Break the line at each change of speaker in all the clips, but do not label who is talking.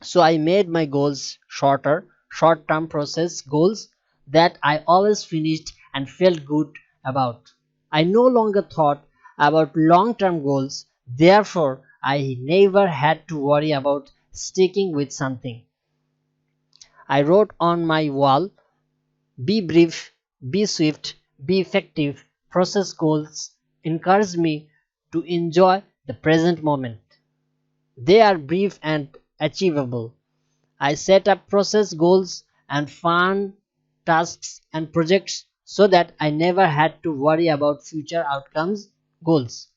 So I made my goals shorter, short term process goals that I always finished and felt good about. I no longer thought about long term goals, therefore, I never had to worry about sticking with something. I wrote on my wall: be brief, be swift, be effective. Process goals encourage me to enjoy the present moment. They are brief and achievable. I set up process goals and fun tasks and projects so that I never had to worry about future outcomes goals.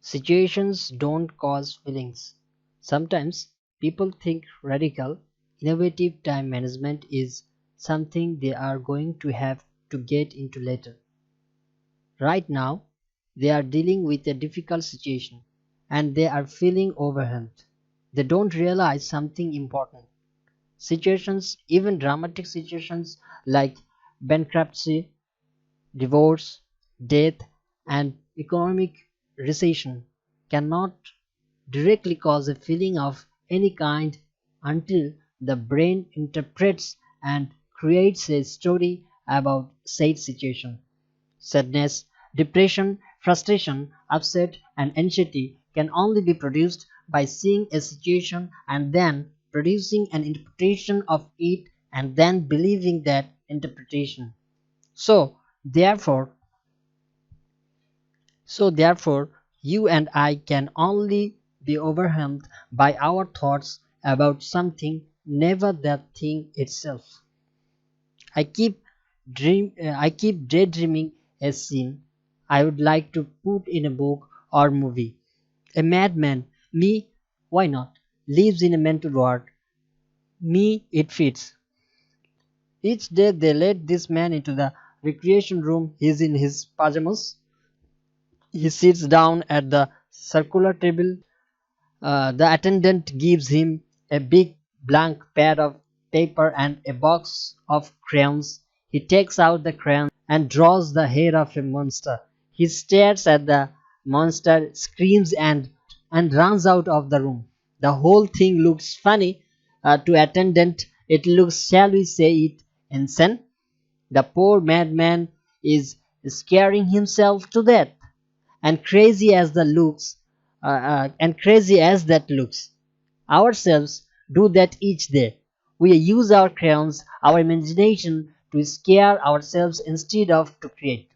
Situations don't cause feelings. Sometimes people think radical, innovative time management is something they are going to have to get into later. Right now, they are dealing with a difficult situation and they are feeling overwhelmed. They don't realize something important. Situations, even dramatic situations like bankruptcy, divorce, death, and economic recession, cannot directly cause a feeling of any kind until the brain interprets and creates a story about said situation. Sadness, depression, frustration, upset, and anxiety can only be produced by seeing a situation and then producing an interpretation of it and then believing that interpretation. So, therefore, so therefore, you and I can only be overwhelmed by our thoughts about something, never that thing itself. I keep daydreaming a scene I would like to put in a book or movie. A madman, me, why not? Lives in a mental ward. Me, it fits. Each day they let this man into the recreation room. He's in his pajamas. He sits down at the circular table. The attendant gives him a big blank pad of paper and a box of crayons. He takes out the crayons and draws the head of a monster. He stares at the monster, screams, and runs out of the room. The whole thing looks funny to attendant. It looks, shall we say it, insane. The poor madman is scaring himself to death, and crazy as that looks, ourselves do that each day. We use our crayons, our imagination, to scare ourselves instead of to create.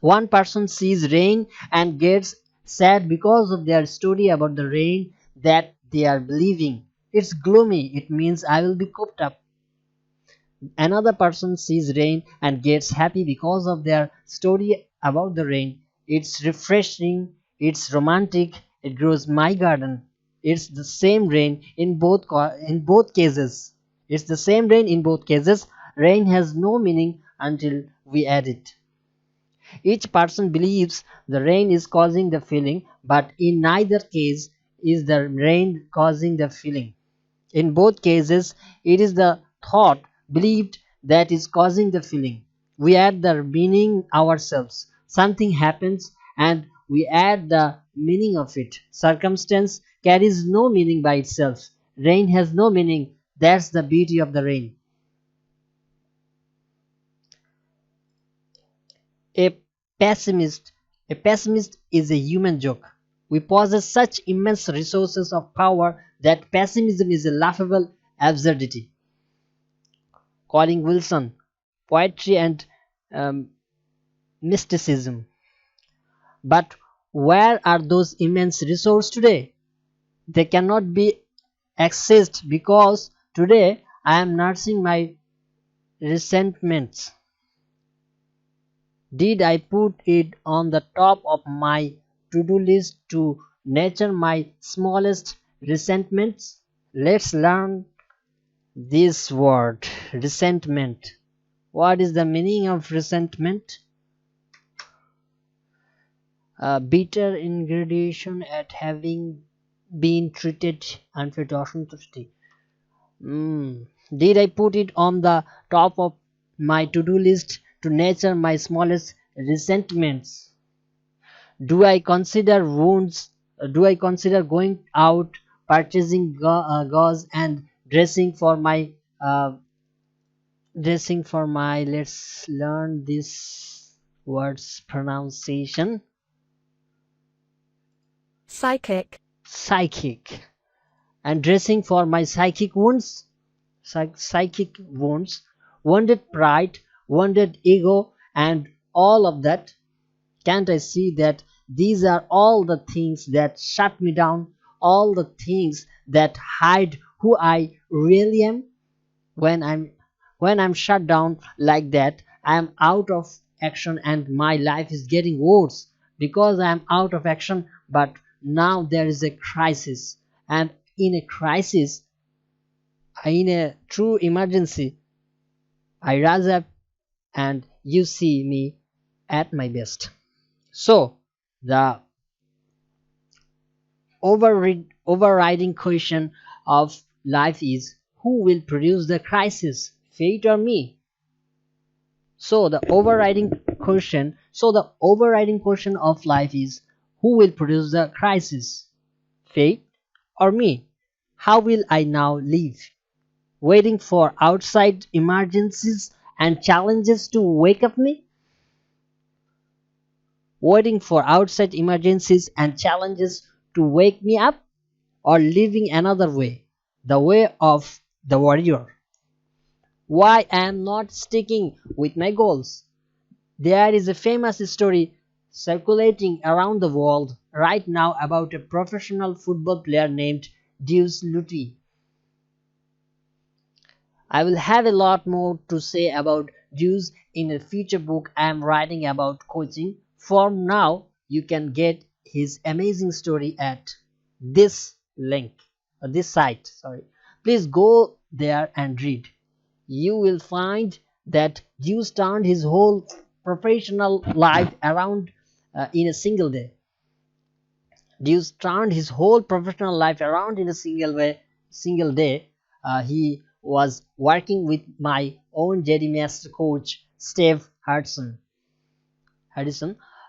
One person sees rain and gets sad because of their story about the rain that they are believing. It's gloomy, it means I will be cooped up. Another person sees rain and gets happy because of their story about the rain. It's refreshing, it's romantic, it grows my garden. It's the same rain in both cases. It's the same rain in both cases. Rain has no meaning until we add it. Each person believes the rain is causing the feeling, but in neither case is the rain causing the feeling. In both cases, it is the thought believed that is causing the feeling. We add the meaning ourselves. Something happens and we add the meaning of it. Circumstance carries no meaning by itself. Rain has no meaning. That's the beauty of the rain. A pessimist, a pessimist is a human joke. We possess such immense resources of power that pessimism is a laughable absurdity. Calling Wilson, poetry and um, mysticism. But where are those immense resources today? They cannot be accessed because today I am nursing my resentments. Did I put it on the top of my to-do list to nurture my smallest resentments? Let's learn this word, resentment. What is the meaning of resentment? A bitter ingredient at having been treated unfairly. অসন্তুষ্টি. Did I put it on the top of my to-do list to nurture my smallest resentments? Do I consider wounds? Do I consider going out purchasing gauze and uh, dressing for my, let's learn this word's pronunciation, psychic, and dressing for my psychic wounds, wounded pride, wounded ego, and all of that. Can't I see that these are all the things that shut me down, all the things that hide who I really am? When I'm shut down like that, I'm out of action and my life is getting worse because I'm out of action. But now there is a crisis, and in a crisis, in a true emergency, I rise up and you see me at my best. So the overriding question of life is, who will produce the crisis, fate or me? So the overriding question of life is, who will produce the crisis, fate or me? How will I now live? Waiting for outside emergencies and challenges to wake up me? Waiting for outside emergencies and challenges to wake me up, or living another way, the way of the warrior? Why I am not sticking with my goals? There is a famous story circulating around the world right now about a professional football player named Deuce Lutti. I will have a lot more to say about Deuce in a future book I am writing about coaching. For now, you can get his amazing story at this link, this site. Sorry, please go there and read. You will find that Deuce turned his whole professional life around in a single day. Deuce turned his whole professional life around in a single day. He was working with my own JD Master coach, Steve Hudson,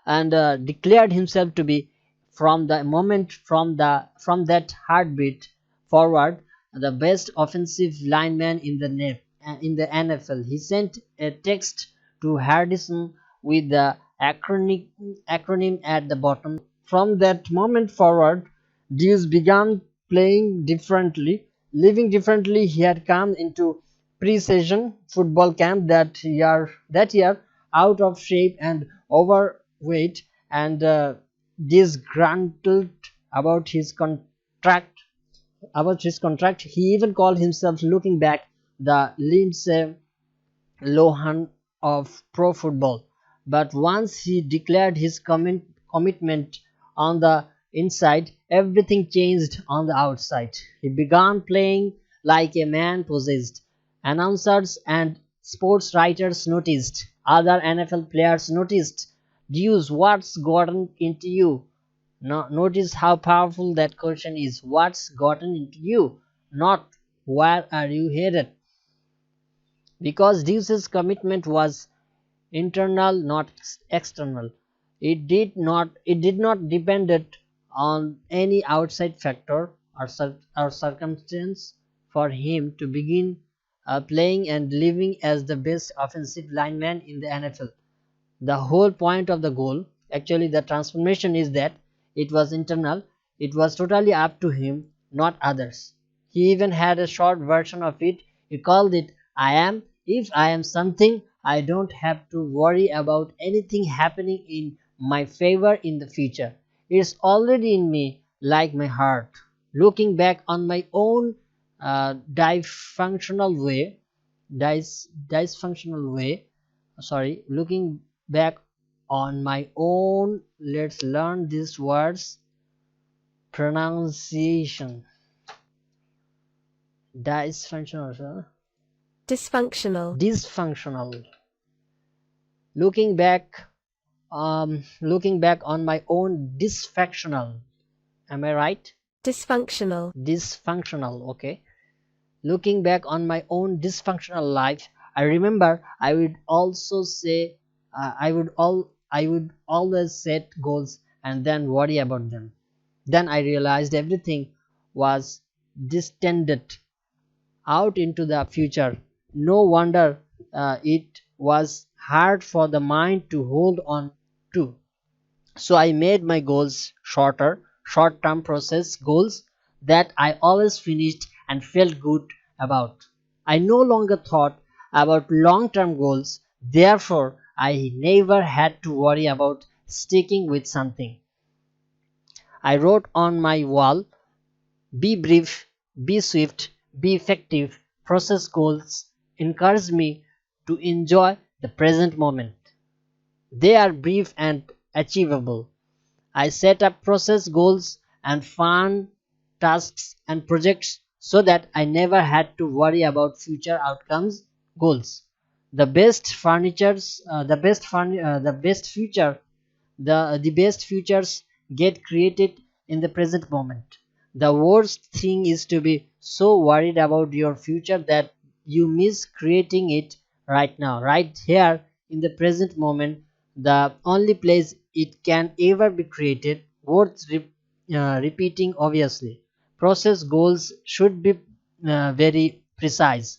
and declared himself to be, from the moment from that heartbeat forward, the best offensive lineman in the NFL. He sent a text to Hardison with the acronym at the bottom. From that moment forward, Deuce began playing differently, living differently. He had come into pre-season football camp that year out of shape and overweight, and disgruntled about his contract. He even called himself, looking back, the Lindsay Lohan of pro football. But once he declared his commitment on the inside, everything changed on the outside. He began playing like a man possessed. Announcers and sports writers noticed. Other NFL players noticed. Deuce, what's gotten into you? No, notice how powerful that question is. What's gotten into you? Not where are you headed? Because Deuce's commitment was internal, not external. It did not depended on any outside factor or circumstance for him to begin playing and living as the best offensive lineman in the NFL. The whole point of the goal, actually the transformation, is that it was internal. It was totally up to him, not others. He even had a short version of it. He called it, I am. If I am something, I don't have to worry about anything happening in my favor in the future. It's already in me, like my heart. Looking back on my own dysfunctional way, dysfunctional way, looking back on my own, let's learn these words pronunciation. Dysfunctional. Looking back on my own dysfunctional. Am I right? Dysfunctional. Okay. Looking back on my own dysfunctional life, I remember I would always set goals and then worry about them. Then I realized everything was distended out into the future. No wonder it was hard for the mind to hold on to. So I made my goals shorter, short term process goals that I always finished and felt good about. I no longer thought about long term goals, therefore, I never had to worry about sticking with something. I wrote on my wall: be brief, be swift, be effective. Process goals encourage me to enjoy the present moment. They are brief and achievable. I set up process goals and fun tasks and projects so that I never had to worry about future outcomes goals. The best futures get created in the present moment. The worst thing is to be so worried about your future that you miss creating it right now, right here in the present moment, the only place it can ever be created. Worth repeating, obviously. Process goals should be very precise.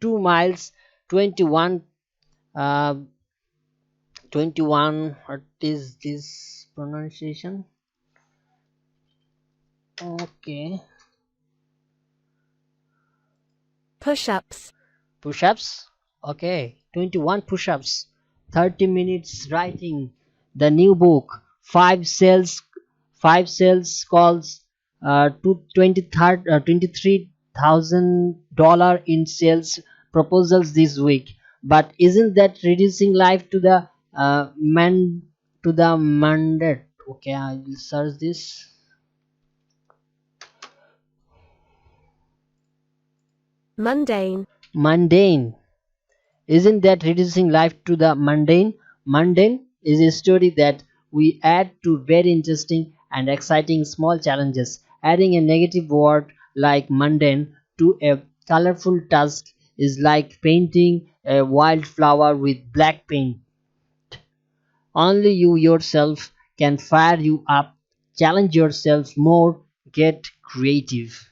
2 miles, 21 uh, 21, what is this pronunciation? Okay.
Push-ups.
Push-ups. Okay, 21 push-ups, 30 minutes writing the new book, 5 sales calls, to 23,000 in sales proposals this week. But isn't that reducing life to the man to the mandate? Okay, I will search this.
Mundane.
Mundane. Isn't that reducing life to the mundane? Mundane is a story that we add to very interesting and exciting small challenges. Adding a negative word like mundane to a colorful task is like painting a wildflower with black paint. Only you yourself can fire you up, challenge yourself more, get creative.